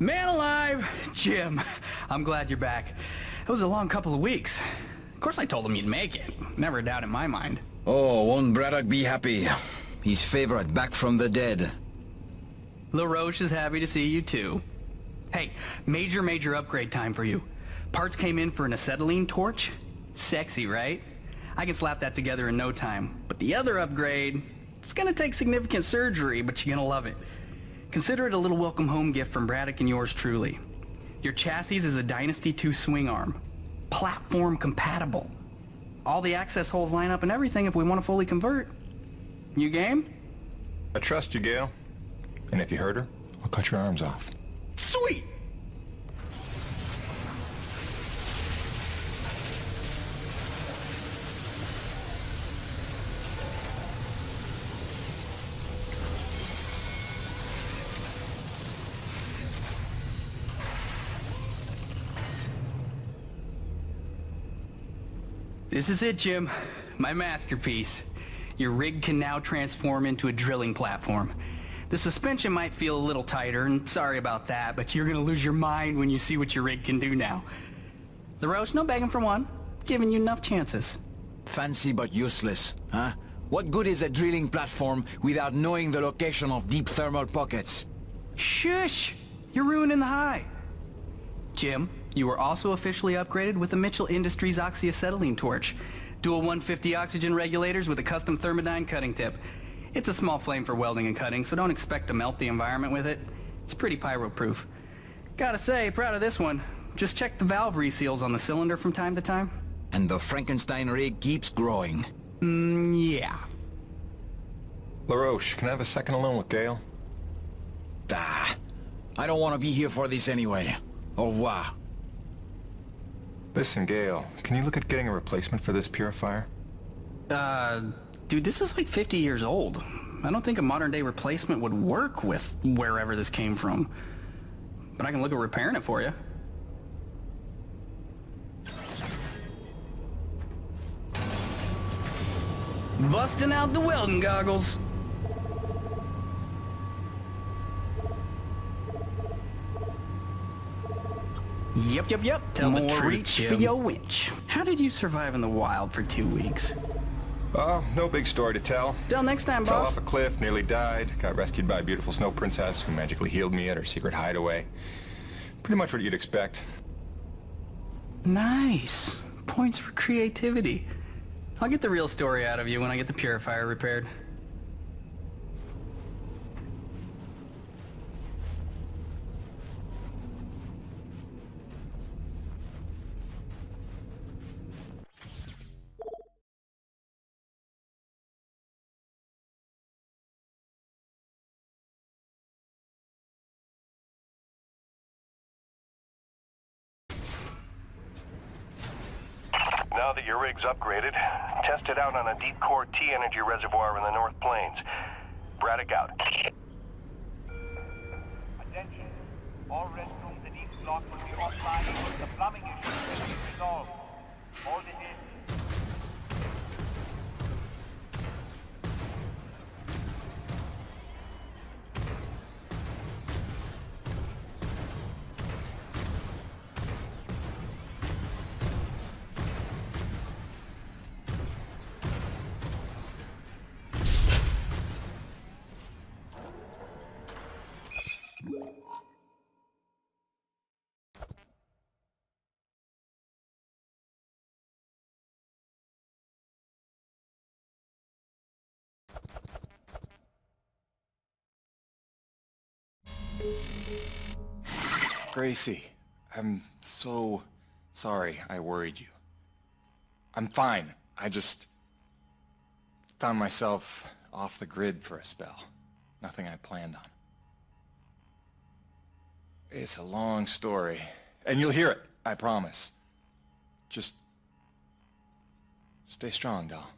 Man alive, Jim. I'm glad you're back. It was a long couple of weeks. Of course I told him you'd make it. Never a doubt in my mind. Oh, won't Braddock be happy? His favorite back from the dead. LaRoche is happy to see you too. Hey, major upgrade time for you. Parts came in for an acetylene torch. Sexy, right? I can slap that together in no time. But the other upgrade, it's gonna take significant surgery, but you're gonna love it. Consider it a little welcome home gift from Braddock and yours truly. Your chassis is a Dynasty 2 swing arm. Platform compatible. All the access holes line up and everything if we want to fully convert. You game? I trust you, Gale. And if you hurt her, I'll cut your arms off. Sweet! This is it, Jim. My masterpiece. Your rig can now transform into a drilling platform. The suspension might feel a little tighter, and sorry about that, but you're gonna lose your mind when you see what your rig can do now. LaRoche, no begging for one. Giving you enough chances. Fancy but useless, huh? What good is a drilling platform without knowing the location of deep thermal pockets? Shush! You're ruining the high. Jim, you were also officially upgraded with the Mitchell Industries oxyacetylene torch. Dual 150 oxygen regulators with a custom thermodyne cutting tip. It's a small flame for welding and cutting, so don't expect to melt the environment with it. It's pretty pyro-proof. Gotta say, proud of this one. Just check the valve reseals on the cylinder from time to time. And the Frankenstein rig keeps growing. Yeah. LaRoche, can I have a second alone with Gale? Ah, I don't want to be here for this anyway. Au revoir. Listen, Gale, can you look at getting a replacement for this purifier? Dude, this is like 50 years old. I don't think a modern-day replacement would work with wherever this came from. But I can look at repairing it for you. Busting out the welding goggles. Yep. Tell the truth, reach Jim. For your winch. How did you survive in the wild for 2 weeks? Oh, no big story to tell. Till next time, Fell boss. off a cliff, nearly died, got rescued by a beautiful snow princess who magically healed me at her secret hideaway. Pretty much what you'd expect. Nice. Points for creativity. I'll get the real story out of you when I get the purifier repaired. Now that your rig's upgraded, test it out on a deep core T-energy reservoir in the North Plains. Braddock out. Attention. All restrooms in each block will be offline. The plumbing issue will be resolved. Hold it in. Gracie, I'm so sorry I worried you. I'm fine. I just found myself off the grid for a spell. Nothing I planned on. It's a long story, and you'll hear it, I promise. Just stay strong, doll.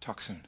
Talk soon.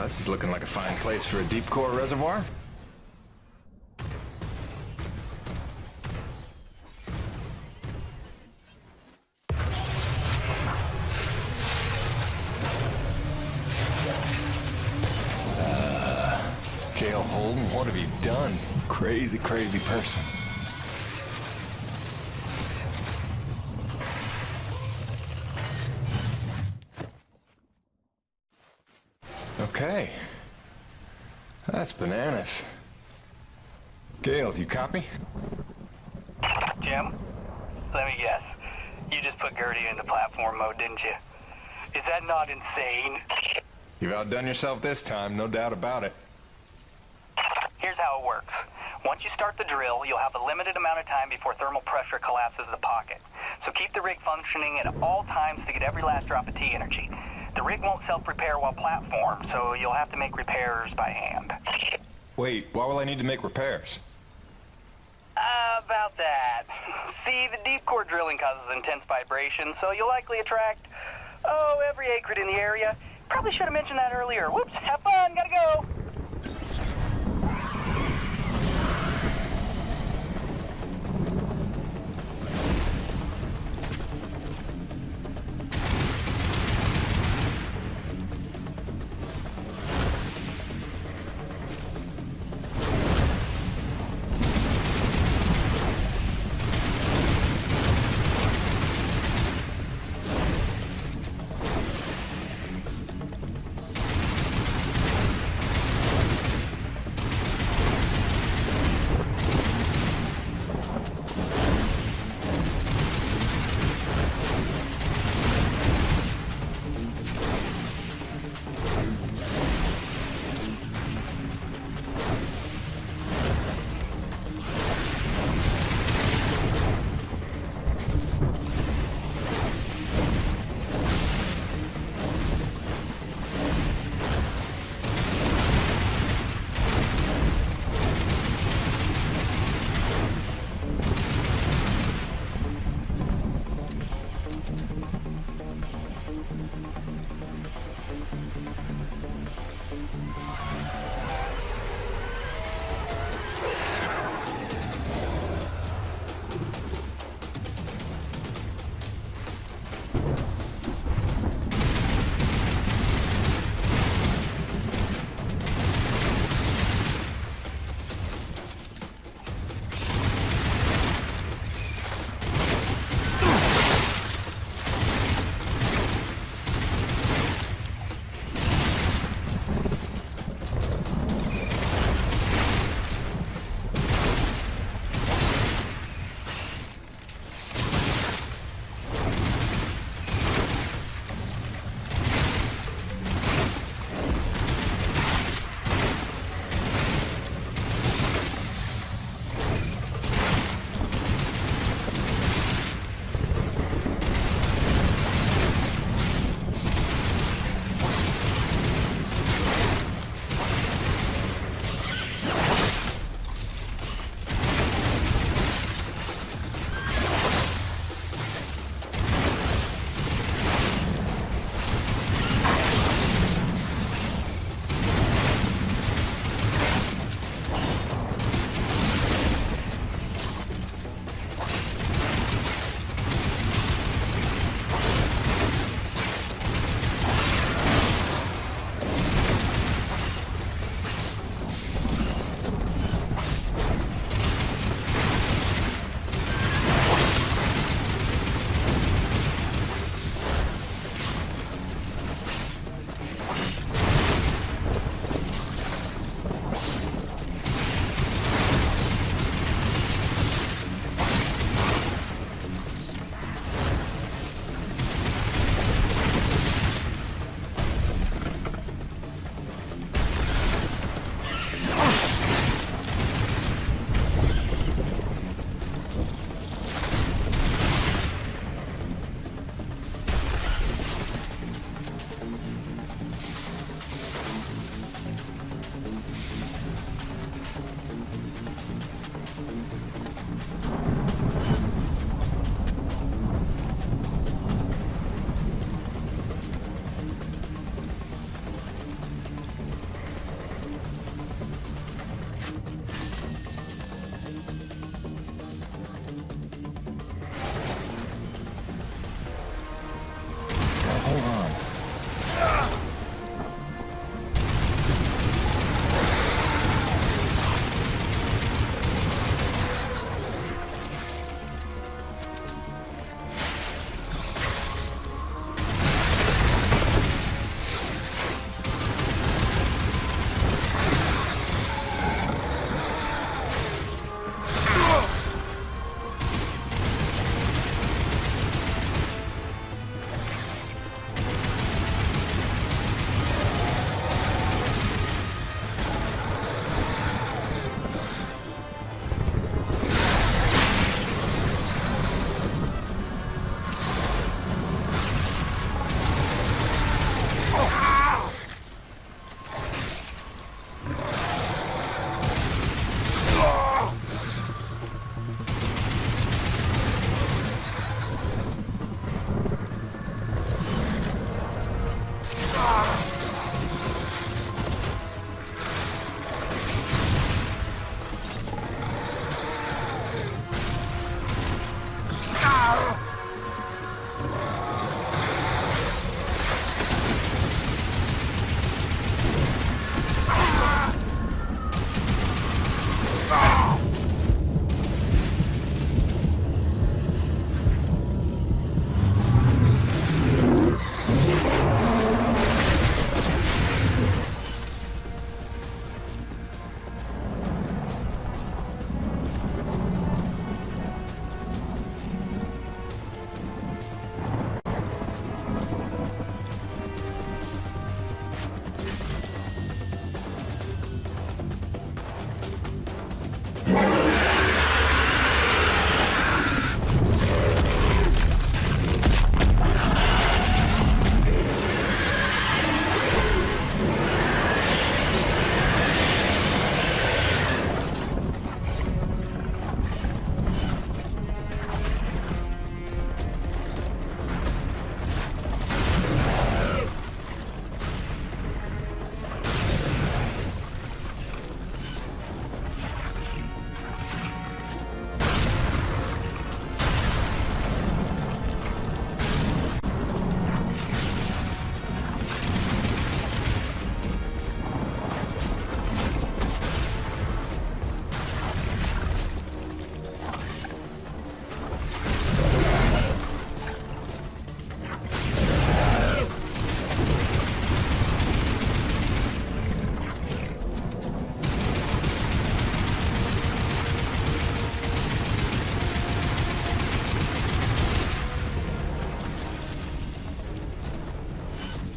This is looking like a fine place for a deep core reservoir. Gail Holden, what have you done? Crazy, crazy person. Okay. That's bananas. Gail, do you copy? Jim, let me guess. You just put Gertie into platform mode, didn't you? Is that not insane? You've outdone yourself this time, no doubt about it. Here's how it works. Once you start the drill, you'll have a limited amount of time before thermal pressure collapses the pocket. So keep the rig functioning at all times to get every last drop of T energy. The rig won't self-repair while platformed, so you'll have to make repairs by hand. Wait, why will I need to make repairs? About that. See, the deep core drilling causes intense vibration, so you'll likely attract, every acrid in the area. Probably should have mentioned that earlier. Whoops, have fun, gotta go.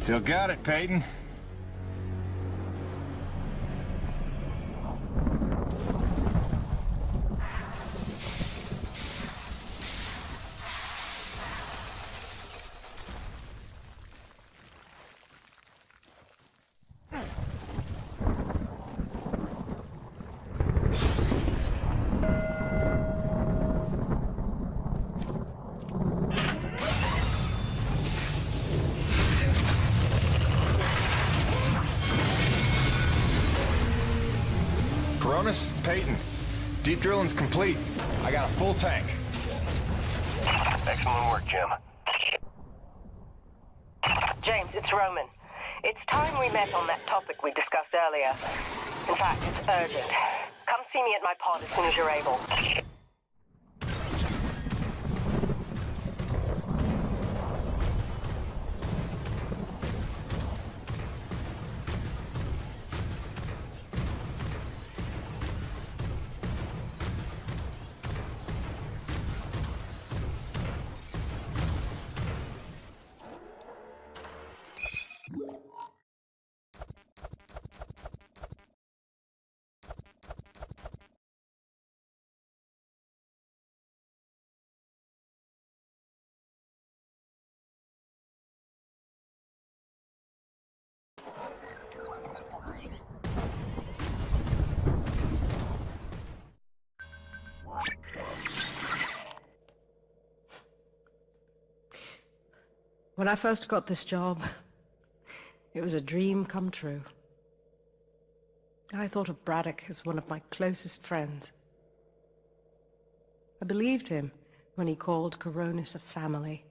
Still got it, Peyton. Cronus, Peyton, deep drilling's complete. I got a full tank. Excellent work, Jim. James, it's Roman. It's time we met on that topic we discussed earlier. In fact, it's urgent. Come see me at my pod as soon as you're able. When I first got this job, it was a dream come true. I thought of Braddock as one of my closest friends. I believed him when he called Coronis a family.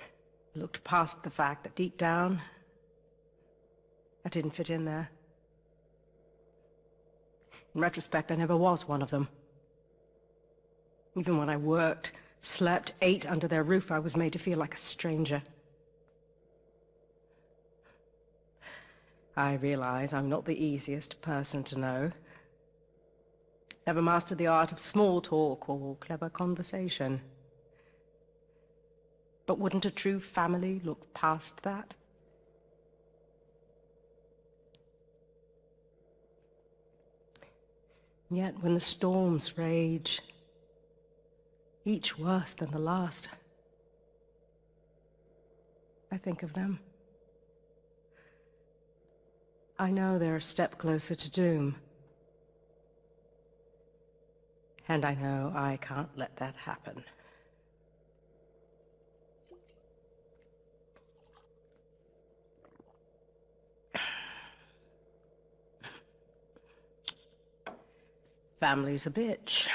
I looked past the fact that deep down, I didn't fit in there. In retrospect, I never was one of them. Even when I worked, slept, ate under their roof, I was made to feel like a stranger. I realize I'm not the easiest person to know. Never mastered the art of small talk or clever conversation. But wouldn't a true family look past that? Yet when the storms rage, each worse than the last, I think of them. I know they're a step closer to doom. And I know I can't let that happen. Family's a bitch.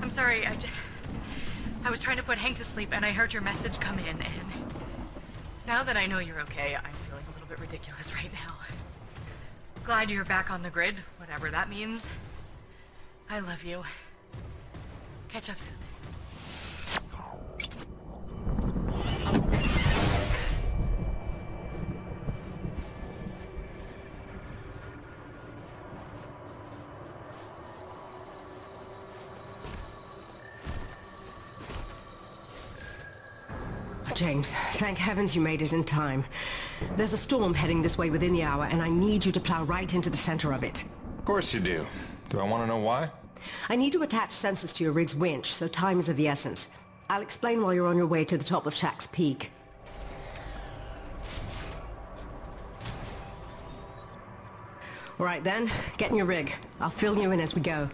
I'm sorry, I was trying to put Hank to sleep and I heard your message come in, and now that I know you're okay, I'm feeling a little bit ridiculous right now. Glad you're back on the grid, whatever that means. I love you. Catch up soon. James, thank heavens you made it in time. There's a storm heading this way within the hour, and I need you to plow right into the center of it. Of course you do. Do I want to know why? I need to attach sensors to your rig's winch, so time is of the essence. I'll explain while you're on your way to the top of Shack's Peak. All right then, get in your rig. I'll fill you in as we go.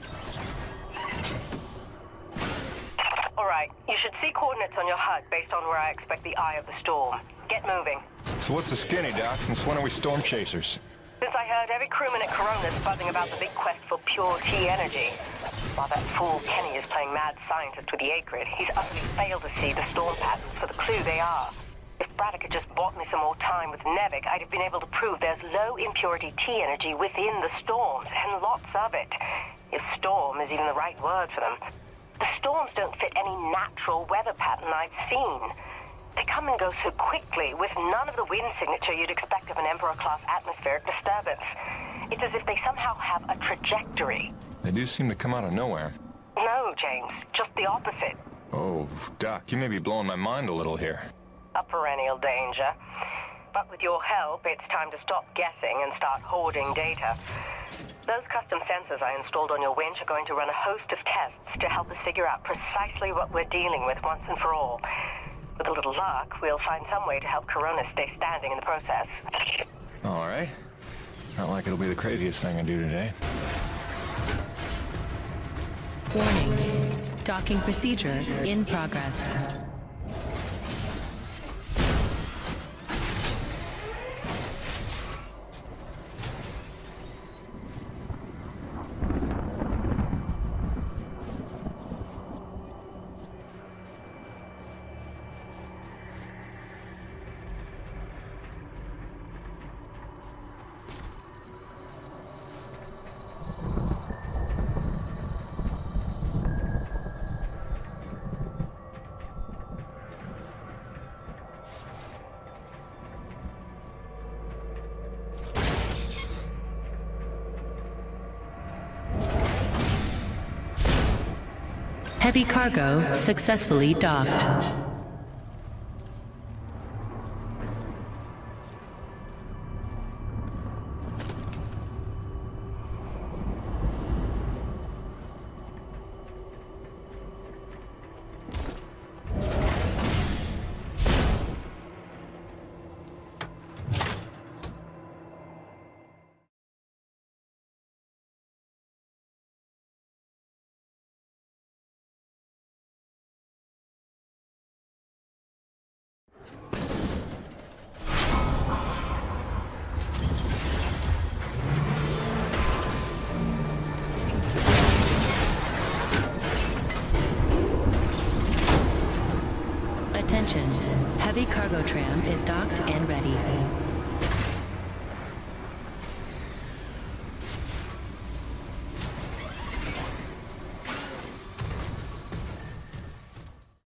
All right, you should see coordinates on your HUD based on where I expect the eye of the storm. Get moving. So what's the skinny, Doc? Since when are we storm chasers? Since I heard every crewman at Corona's buzzing about the big quest for pure T energy. While that fool Kenny is playing mad scientist with the A-grid, he's utterly failed to see the storm patterns for the clue they are. If Braddock had just bought me some more time with Nevik, I'd have been able to prove there's low impurity T energy within the storms, and lots of it. If storm is even the right word for them. The storms don't fit any natural weather pattern I've seen. They come and go so quickly, with none of the wind signature you'd expect of an Emperor-class atmospheric disturbance. It's as if they somehow have a trajectory. They do seem to come out of nowhere. No, James, just the opposite. Oh, Doc, you may be blowing my mind a little here. A perennial danger. But with your help, it's time to stop guessing and start hoarding data. Those custom sensors I installed on your winch are going to run a host of tests to help us figure out precisely what we're dealing with once and for all. With a little luck, we'll find some way to help Corona stay standing in the process. All right. Not like it'll be the craziest thing I do today. Warning. Docking procedure in progress. Heavy cargo successfully docked. Attention, heavy cargo tram is docked and ready.